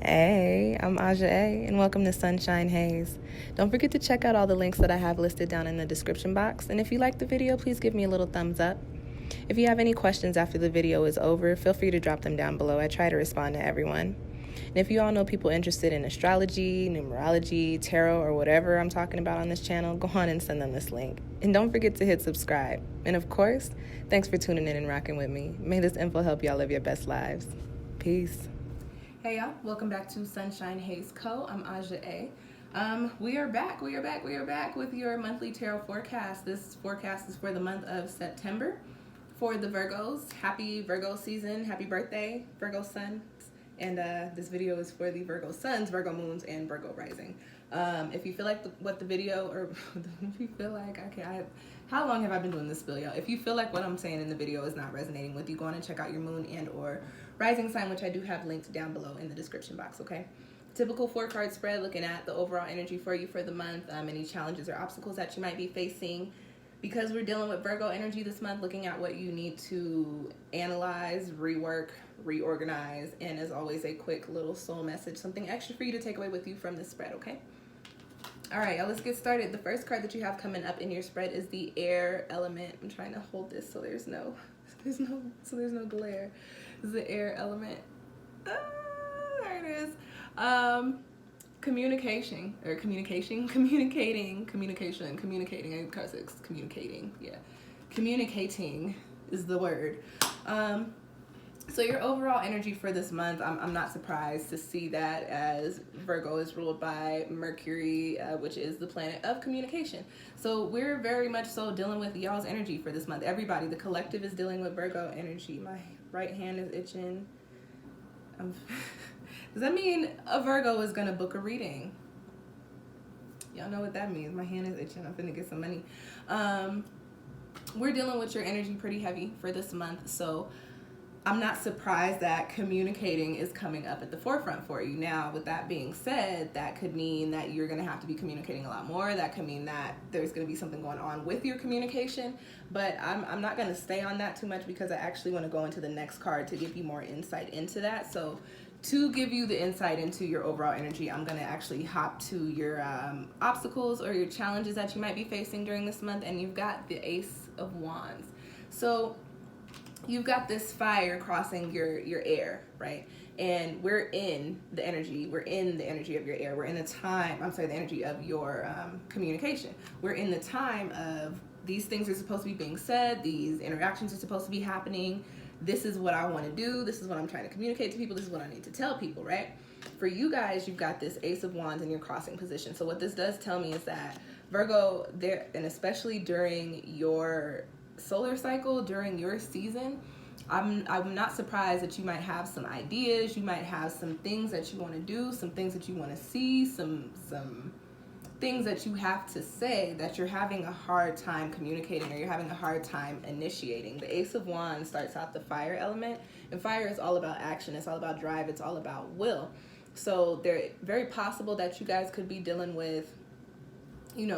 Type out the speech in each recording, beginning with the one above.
Hey, I'm Aja A, and welcome to Sunshine Haze. Don't forget to check out all the links that I have listed down in the description box, and if you like the video, please give me a little thumbs up. If you have any questions after the video is over, feel free to drop them down below. I try to respond to everyone. And if you all know people interested in astrology, numerology, tarot, or whatever I'm talking about on this channel, go on and send them this link. And don't forget to hit subscribe. And of course, thanks for tuning in and rocking with me. May this info help y'all live your best lives. Peace. Hey y'all, welcome back to SunshinehazeCo. I'm Aja A. We are back with your monthly tarot forecast. This forecast is for the month of September. For the Virgos, happy Virgo season, happy birthday, Virgo Sun. And this video is for the Virgo Suns, Virgo Moons, and Virgo Rising. If you feel like what the video, or if you feel like, okay, how long have I been doing this spill, y'all? If you feel like what I'm saying in the video is not resonating with you, go on and check out your moon and or rising sign, which I do have linked down below in the description box, okay? Typical 4-card spread, looking at the overall energy for you for the month, any challenges or obstacles that you might be facing. Because we're dealing with Virgo energy this month, looking at what you need to analyze, rework, reorganize, and as always, a quick little soul message, something extra for you to take away with you from this spread, okay? All right, y'all, let's get started. The first card that you have coming up in your spread is the air element. I'm trying to hold this so there's no glare. This is the air element. There it is. Communicating, yeah. Communicating is the word. So your overall energy for this month, I'm not surprised to see that, as Virgo is ruled by Mercury, which is the planet of communication. So we're very much so dealing with y'all's energy for this month. Everybody, the collective is dealing with Virgo energy. My right hand is itching. Does that mean a Virgo is gonna book a reading? Y'all know what that means. My hand is itching. I'm finna get some money. We're dealing with your energy pretty heavy for this month, so I'm not surprised that communicating is coming up at the forefront for you. Now, with that being said, that could mean that you're going to have to be communicating a lot more. That could mean that there's going to be something going on with your communication. But I'm not going to stay on that too much, because I actually want to go into the next card to give you more insight into that. So to give you the insight into your overall energy, I'm going to actually hop to your obstacles or your challenges that you might be facing during this month. And you've got the Ace of Wands. So you've got this fire crossing your air, right? And we're in the energy of your air. We're in the energy of your communication. We're in the time of these things are supposed to be being said, these interactions are supposed to be happening. This is what I want to do. This is what I'm trying to communicate to people. This is what I need to tell people, right? For you guys, you've got this Ace of Wands in your crossing position. So what this does tell me is that Virgo, there, and especially during your solar cycle, during your season, I'm not surprised that you might have some ideas, you might have some things that you want to do, some things that you want to see, some things that you have to say that you're having a hard time communicating, or you're having a hard time initiating. The Ace of Wands starts out the fire element, and fire is all about action, it's all about drive, it's all about will. So they're very possible that you guys could be dealing with,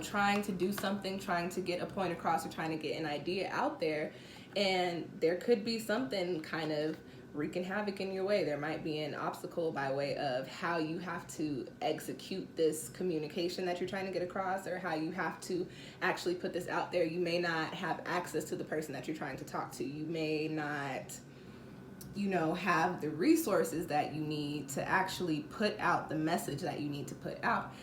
trying to do something, trying to get a point across, or trying to get an idea out there, and there could be something kind of wreaking havoc in your way. There might be an obstacle by way of how you have to execute this communication that you're trying to get across, or how you have to actually put this out there. You may not have access to the person that you're trying to talk to. You may not, have the resources that you need to actually put out the message that you need to put out.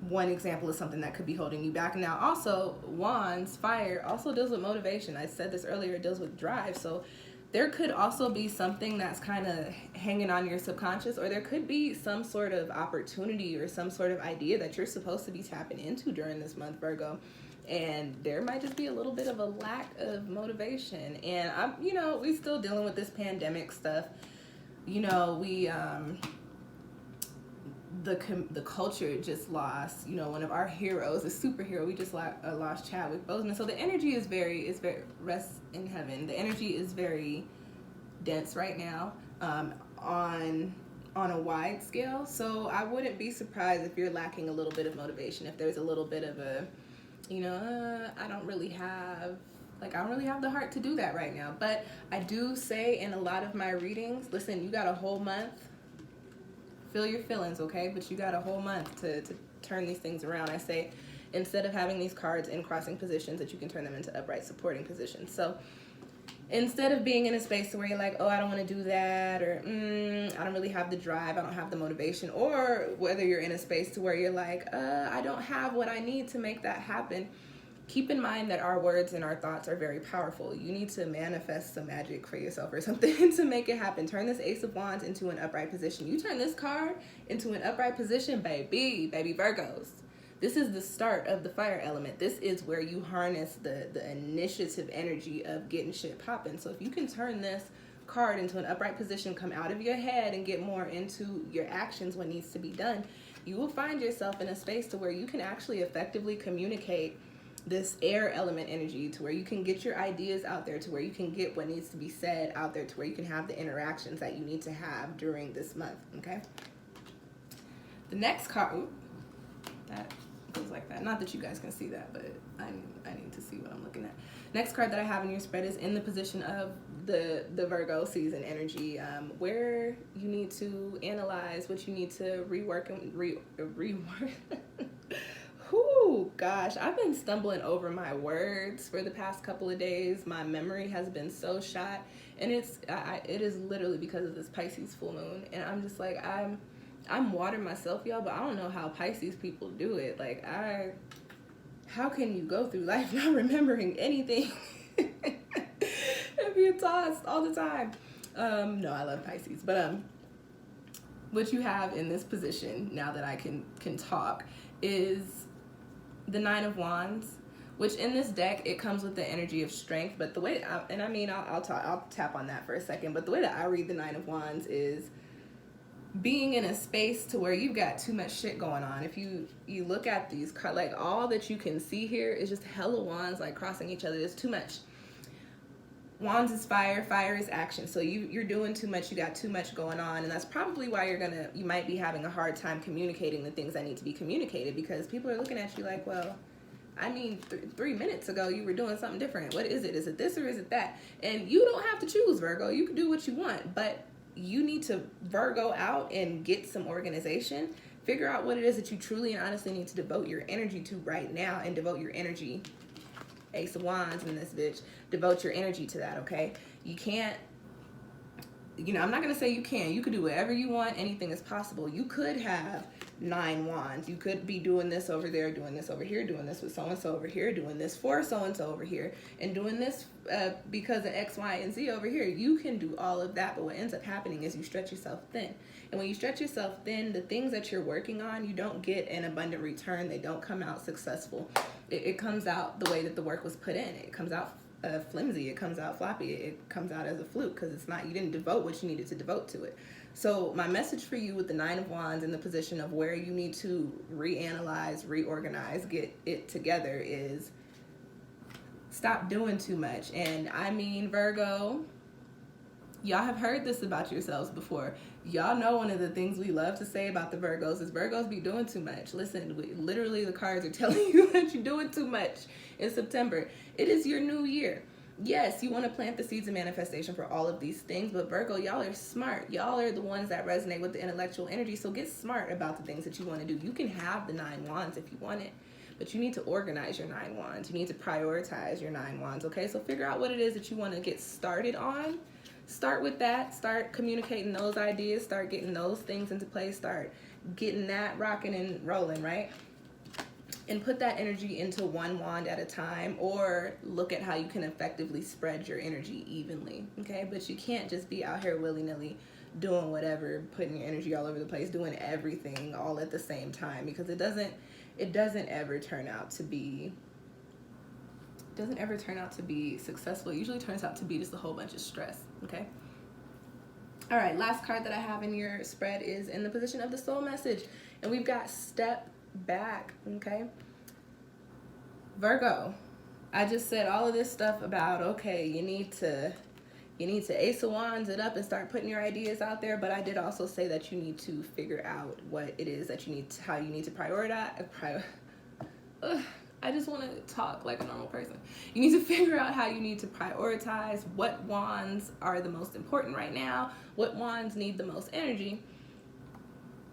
One example is something that could be holding you back. Now, also, Wands, fire, also deals with motivation. I said this earlier, it deals with drive. So there could also be something that's kind of hanging on your subconscious, or there could be some sort of opportunity or some sort of idea that you're supposed to be tapping into during this month, Virgo. And there might just be a little bit of a lack of motivation. And we still dealing with this pandemic stuff. The culture just lost, one of our heroes, a superhero. We just lost Chadwick Boseman. So the energy is very rest in heaven. The energy is very dense right now, on a wide scale. So I wouldn't be surprised if you're lacking a little bit of motivation, if there's a little bit of a, I don't really have the heart to do that right now. But I do say in a lot of my readings, listen, you got a whole month Feel your feelings, okay? But you got a whole month to turn these things around. I say, instead of having these cards in crossing positions, that you can turn them into upright supporting positions. So instead of being in a space where you're like, oh, I don't want to do that, or I don't really have the drive, I don't have the motivation, or whether you're in a space to where you're like, I don't have what I need to make that happen, keep in mind that our words and our thoughts are very powerful. You need to manifest some magic for yourself or something to make it happen. Turn this Ace of Wands into an upright position. You turn this card into an upright position, baby Virgos. This is the start of the fire element. This is where you harness the initiative energy of getting shit popping. So if you can turn this card into an upright position, come out of your head and get more into your actions, what needs to be done, you will find yourself in a space to where you can actually effectively communicate this air element energy, to where you can get your ideas out there, to where you can get what needs to be said out there, to where you can have the interactions that you need to have during this month, okay? The next card, that goes like that. Not that you guys can see that, but I need to see what I'm looking at. Next card that I have in your spread is in the position of the Virgo season energy, where you need to analyze, what you need to rework and rework. Whoo, gosh, I've been stumbling over my words for the past couple of days. My memory has been so shot, and it is literally because of this Pisces full moon. And I'm just like, I'm water myself, y'all, but I don't know how Pisces people do it. Like, how can you go through life not remembering anything? And being tossed all the time. No, I love Pisces, but what you have in this position, now that I can talk, is the Nine of Wands, which in this deck, it comes with the energy of strength. But the way, I'll tap on that for a second, but the way that I read the Nine of Wands is being in a space to where you've got too much shit going on. If you look at these cards, like, all that you can see here is just hella wands like crossing each other. There's too much. Wands is fire, fire is action. So you're doing too much, you got too much going on, and that's probably why you might be having a hard time communicating the things that need to be communicated, because people are looking at you like, well, I mean, 3 minutes ago you were doing something different. What is it? Is it this or is it that? And you don't have to choose, Virgo. You can do what you want, but you need to Virgo out and get some organization. Figure out what it is that you truly and honestly need to devote your energy to right now, and devote your energy, Ace of Wands in this bitch, devote your energy to that, okay? You can't, I'm not going to say you can. You could do whatever you want. Anything is possible. You could have 9 wands. You could be doing this over there, doing this over here, doing this with so-and-so over here, doing this for so-and-so over here, and doing this because of X, Y, and Z over here. You can do all of that, but what ends up happening is you stretch yourself thin. And when you stretch yourself thin, the things that you're working on, you don't get an abundant return. They don't come out successful. It comes out the way that the work was put in. It comes out flimsy. It comes out floppy. It comes out as a fluke, because you didn't devote what you needed to devote to it. So my message for you with the Nine of Wands in the position of where you need to reanalyze, reorganize, get it together, is stop doing too much. And I mean, Virgo, y'all have heard this about yourselves before. Y'all know one of the things we love to say about the Virgos is Virgos be doing too much. Listen, literally the cards are telling you that you're doing too much in September. It is your new year. Yes, you want to plant the seeds of manifestation for all of these things, but Virgo, y'all are smart. Y'all are the ones that resonate with the intellectual energy, so get smart about the things that you want to do. You can have the 9 wands if you want it, but you need to organize your 9 wands. You need to prioritize your 9 wands, okay? So figure out what it is that you want to get started on. Start with that. Start communicating those ideas. Start getting those things into place. Start getting that rocking and rolling, right? And put that energy into 1 wand at a time, or look at how you can effectively spread your energy evenly, okay? But you can't just be out here willy-nilly doing whatever, putting your energy all over the place, doing everything all at the same time, because it doesn't ever turn out to be successful. It usually turns out to be just a whole bunch of stress, okay? All right, last card that I have in your spread is in the position of the soul message, and we've got step back, okay? Virgo, I just said all of this stuff about, okay, you need to Ace of Wands it up and start putting your ideas out there, but I did also say that you need to figure out what it is that how you need to prioritize. I just want to talk like a normal person. You need to figure out how you need to prioritize, what wands are the most important right now, what wands need the most energy,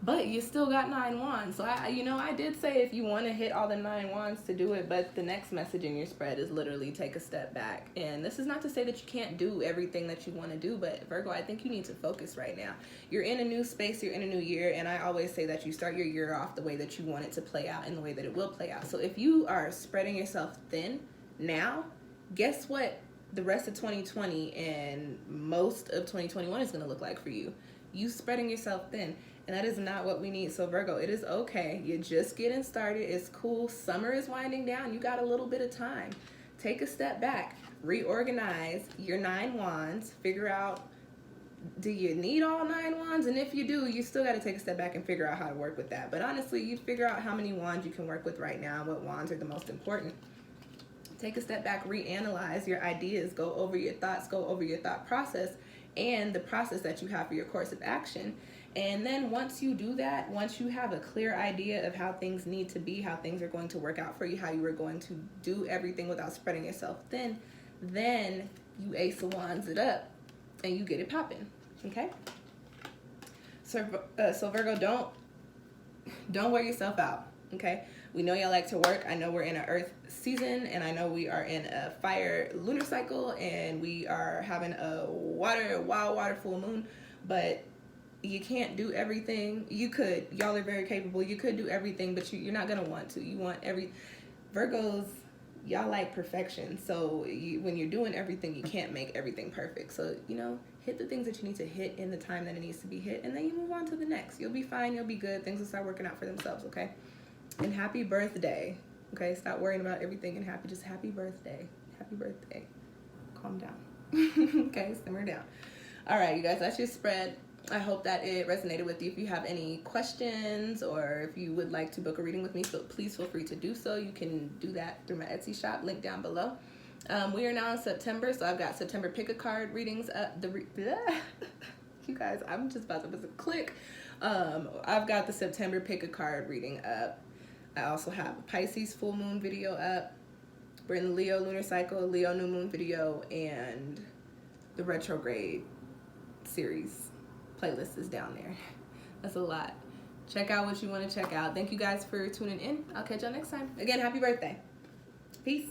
but you still got 9 wands. So I did say if you want to hit all the 9 wands to do it, but the next message in your spread is literally take a step back. And this is not to say that you can't do everything that you want to do, but Virgo, I think you need to focus right now. You're in a new space, you're in a new year, and I always say that you start your year off the way that you want it to play out and the way that it will play out. So if you are spreading yourself thin now, guess what the rest of 2020 and most of 2021 is going to look like for you? You spreading yourself thin. And that is not what we need. So Virgo, it is okay. You're just getting started. It's cool. Summer is winding down. You got a little bit of time. Take a step back. Reorganize your 9 wands. Figure out, do you need all 9 wands? And if you do, you still got to take a step back and figure out how to work with that. But honestly, you figure out how many wands you can work with right now, what wands are the most important. Take a step back, reanalyze your ideas, go over your thoughts, go over your thought process and the process that you have for your course of action. And then once you do that, once you have a clear idea of how things need to be, how things are going to work out for you, how you are going to do everything without spreading yourself thin, then you Ace of Wands it up and you get it popping, okay? So Virgo, don't wear yourself out, okay? We know y'all like to work. I know we're in an earth season, and I know we are in a fire lunar cycle, and we are having a wild water full moon, but you can't do everything. You could. Y'all are very capable. You could do everything, but you're not going to want to. You want Virgos, y'all like perfection. So when you're doing everything, you can't make everything perfect. So, hit the things that you need to hit in the time that it needs to be hit, and then you move on to the next. You'll be fine. You'll be good. Things will start working out for themselves, okay? And happy birthday, okay? Stop worrying about everything and just happy birthday. Happy birthday. Calm down. Okay, simmer down. All right, you guys, that's your spread. I hope that it resonated with you. If you have any questions or if you would like to book a reading with me, so please feel free to do so. You can do that through my Etsy shop, link down below. We are now in September, so I've got September pick-a-card readings up. You guys, I'm just about to click. I've got the September pick-a-card reading up. I also have a Pisces full moon video up. We're in the Leo lunar cycle, Leo new moon video, and the retrograde series playlist is down there. That's a lot. Check out what you want to check out. Thank you guys for tuning in. I'll catch y'all next time. Again, happy birthday. Peace.